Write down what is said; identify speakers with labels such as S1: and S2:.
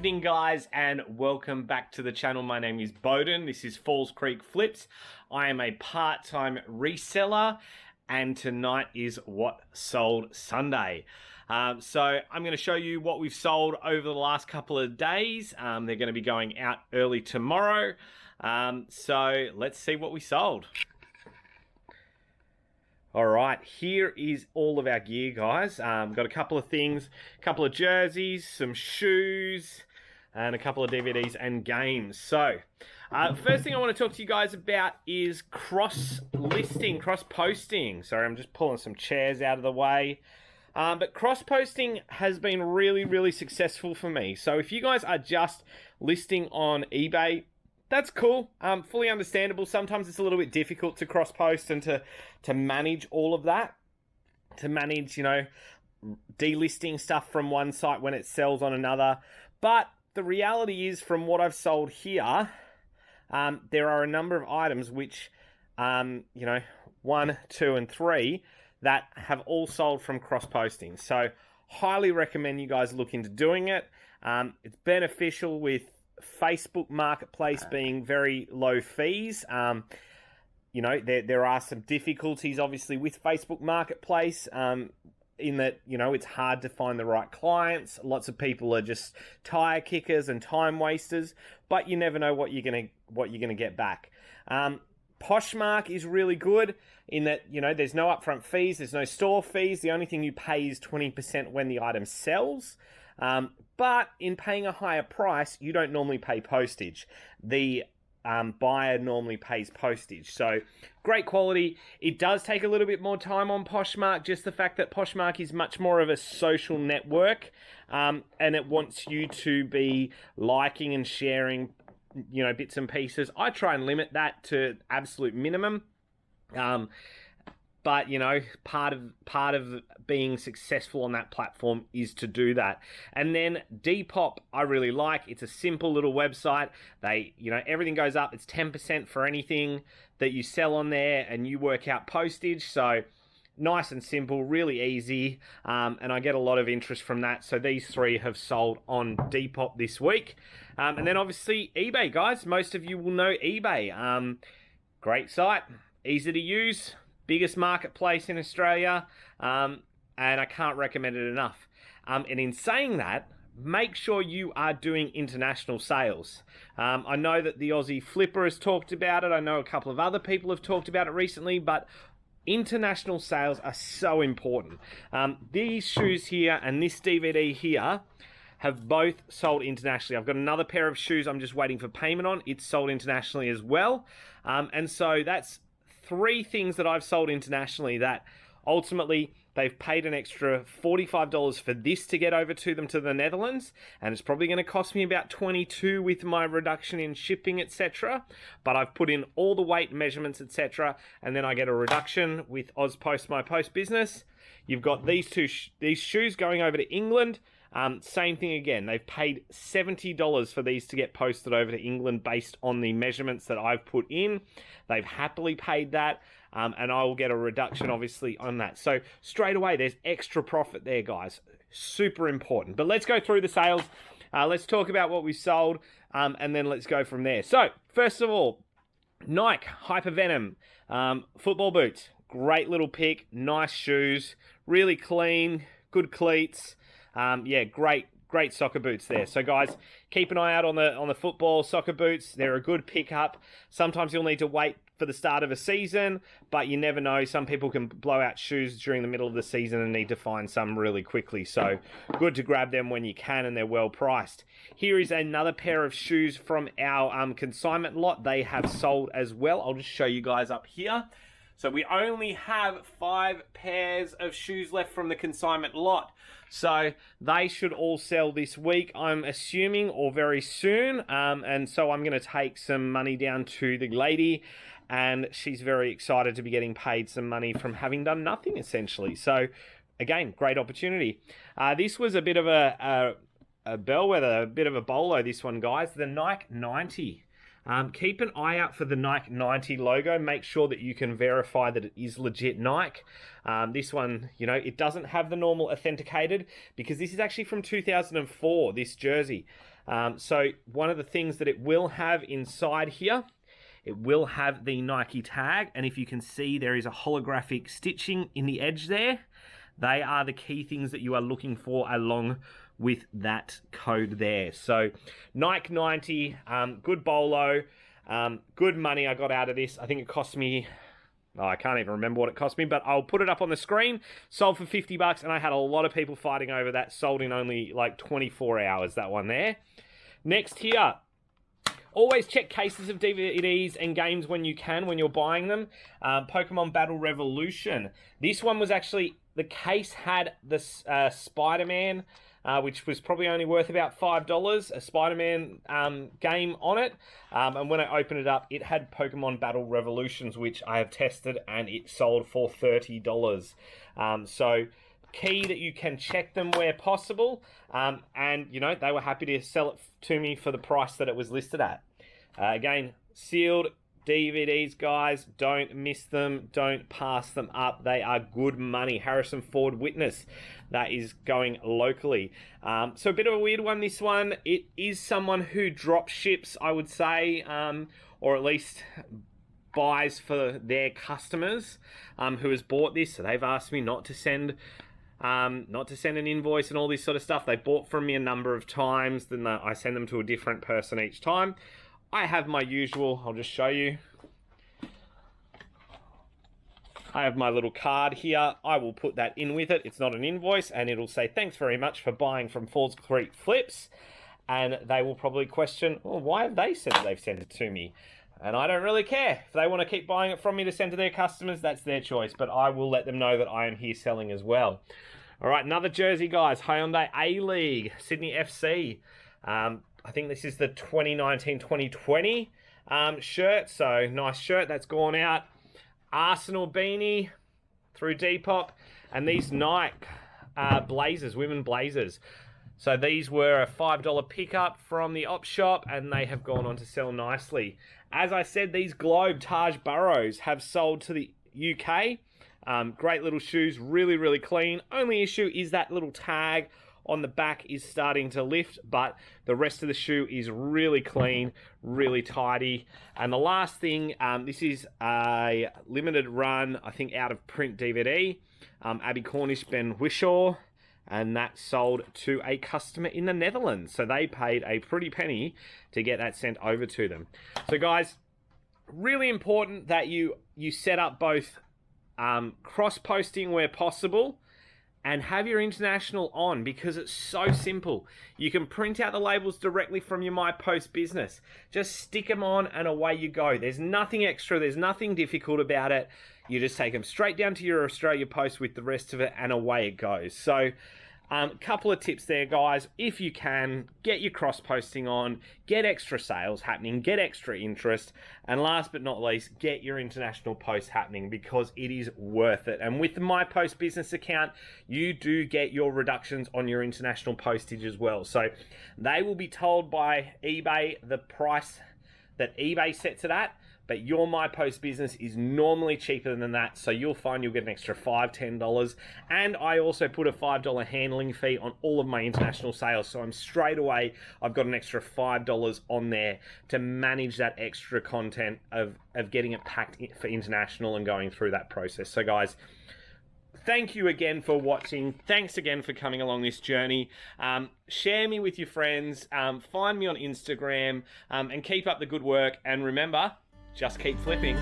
S1: evening, guys, and welcome back to the channel. My name is Bowden. This is Falls Creek Flips. I am a part-time reseller, and tonight is What Sold Sunday. So I'm going to show you what we've sold over the last couple of days. They're going to be going out early tomorrow. So let's see what we sold. All right, here is all of our gear, guys. Got a couple of things, a couple of jerseys, some shoes, and a couple of DVDs and games. So, first thing I want to talk to you guys about is cross-listing, cross-posting. Sorry, I'm just pulling some chairs out of the way. But cross-posting has been really, really successful for me. So if you guys are just listing on eBay, that's cool. Fully understandable. Sometimes it's a little bit difficult to cross-post and to manage all of that. To manage, you know, delisting stuff from one site when it sells on another. But the reality is, from what I've sold here, there are a number of items which, you know, 1, 2, and 3 that have all sold from cross-posting. So, highly recommend you guys look into doing it. It's beneficial with Facebook Marketplace being very low fees. You know, there are some difficulties, obviously, with Facebook Marketplace, in that, you know, it's hard to find the right clients. Lots of people are just tire kickers and time wasters, but you never know what you're gonna get back. Poshmark is really good in that, you know, there's no upfront fees, there's no store fees. The only thing you pay is 20% when the item sells. But in paying a higher price, you don't normally pay postage. The buyer normally pays postage. So great quality. It does take a little bit more time on Poshmark, just the fact that Poshmark is much more of a social network, and it wants you to be liking and sharing, you know, bits and pieces. I try and limit that to absolute minimum. But, you know, part of being successful on that platform is to do that. And then Depop, I really like. It's a simple little website. They, you know, everything goes up. It's 10% for anything that you sell on there, and you work out postage. So nice and simple, really easy. And I get a lot of interest from that. So these 3 have sold on Depop this week. And then obviously eBay, guys. Most of you will know eBay. Great site, easy to use. Biggest marketplace in Australia, and I can't recommend it enough. And in saying that, make sure you are doing international sales. I know that the Aussie Flipper has talked about it. I know a couple of other people have talked about it recently, but international sales are so important. These shoes here and this DVD here have both sold internationally. I've got another pair of shoes I'm just waiting for payment on. It's sold internationally as well. And so that's 3 things that I've sold internationally that ultimately they've paid an extra $45 for this to get over to them to the Netherlands, and it's probably going to cost me about $22 with my reduction in shipping, etc. But I've put in all the weight measurements, etc., and then I get a reduction with AusPost, my post business. You've got these shoes going over to England. Same thing again. They've paid $70 for these to get posted over to England based on the measurements that I've put in. They've happily paid that, and I will get a reduction, obviously, on that. So straight away, there's extra profit there, guys. Super important. But let's go through the sales. Let's talk about what we sold, and then let's go from there. So first of all, Nike Hypervenom football boots. Great little pick. Nice shoes. Really clean. Good cleats. Yeah, great soccer boots there. So guys, keep an eye out on the football soccer boots. They're a good pickup. Sometimes you'll need to wait for the start of a season, but you never know. Some people can blow out shoes during the middle of the season and need to find some really quickly. So good to grab them when you can, and they're well priced. Here is another pair of shoes from our consignment lot. They have sold as well. I'll just show you guys up here. So we only have 5 pairs of shoes left from the consignment lot. So they should all sell this week, I'm assuming, or very soon. And so I'm going to take some money down to the lady, and she's very excited to be getting paid some money from having done nothing, essentially. So again, great opportunity. This was a bit of a bellwether, a bit of a bolo, this one, guys. The Nike 90. Keep an eye out for the Nike 90 logo. Make sure that you can verify that it is legit Nike. This one, you know, it doesn't have the normal authenticated because this is actually from 2004, this jersey. So one of the things that it will have inside here, it will have the Nike tag, and if you can see, there is a holographic stitching in the edge there. They are the key things that you are looking for along with that code there. So Nike 90, good bolo, good money I got out of this. I think it cost me, I can't even remember what it cost me, but I'll put it up on the screen. Sold for $50, and I had a lot of people fighting over that. Sold in only like 24 hours, that one there. Next here, always check cases of DVDs and games when you can, when you're buying them. Pokemon Battle Revolution. This one was actually, the case had the Spider-Man, which was probably only worth about $5, a Spider-Man game on it. And when I opened it up, it had Pokemon Battle Revolutions, which I have tested, and it sold for $30. So key that you can check them where possible. And, you know, they were happy to sell it to me for the price that it was listed at. Again, sealed DVDs, guys, don't miss them, don't pass them up. They are good money. Harrison Ford Witness, that is going locally. So a bit of a weird one, this one. It is someone who drop ships, I would say, or at least buys for their customers, who has bought this. So they've asked me not to send an invoice and all this sort of stuff. They bought from me a number of times, then I send them to a different person each time. I have my usual, I'll just show you. I have my little card here. I will put that in with it. It's not an invoice, and it'll say, thanks very much for buying from Falls Creek Flips. And they will probably question, well, why have they said that they've sent it to me? And I don't really care. If they want to keep buying it from me to send to their customers, that's their choice. But I will let them know that I am here selling as well. All right, another jersey, guys. Hyundai A-League, Sydney FC. I think this is the 2019-2020 shirt. So nice shirt, that's gone out. Arsenal beanie through Depop. And these Nike blazers, women blazers. So these were a $5 pickup from the op shop, and they have gone on to sell nicely. As I said, these Globe Taj Burrows have sold to the UK. Great little shoes, really, really clean. Only issue is that little tag on the back is starting to lift, but the rest of the shoe is really clean, really tidy. And the last thing, this is a limited run, I think out of print DVD. Abby Cornish, Ben Wishaw, and that sold to a customer in the Netherlands. So they paid a pretty penny to get that sent over to them. So guys, really important that you set up both cross-posting where possible, and have your international on, because it's so simple. You can print out the labels directly from your MyPost business. Just stick them on and away you go. There's nothing extra. There's nothing difficult about it. You just take them straight down to your Australia Post with the rest of it, and away it goes. So a couple of tips there, guys. If you can, get your cross-posting on, get extra sales happening, get extra interest, and last but not least, get your international post happening, because it is worth it. And with the MyPost business account, you do get your reductions on your international postage as well. So they will be told by eBay the price that eBay sets it at, but your MyPost business is normally cheaper than that, so you'll find you'll get an extra $5, $10. And I also put a $5 handling fee on all of my international sales, so I'm straight away, I've got an extra $5 on there to manage that extra content of getting it packed for international and going through that process. So guys, thank you again for watching. Thanks again for coming along this journey. Share me with your friends. Find me on Instagram, and keep up the good work. And remember, just keep flipping.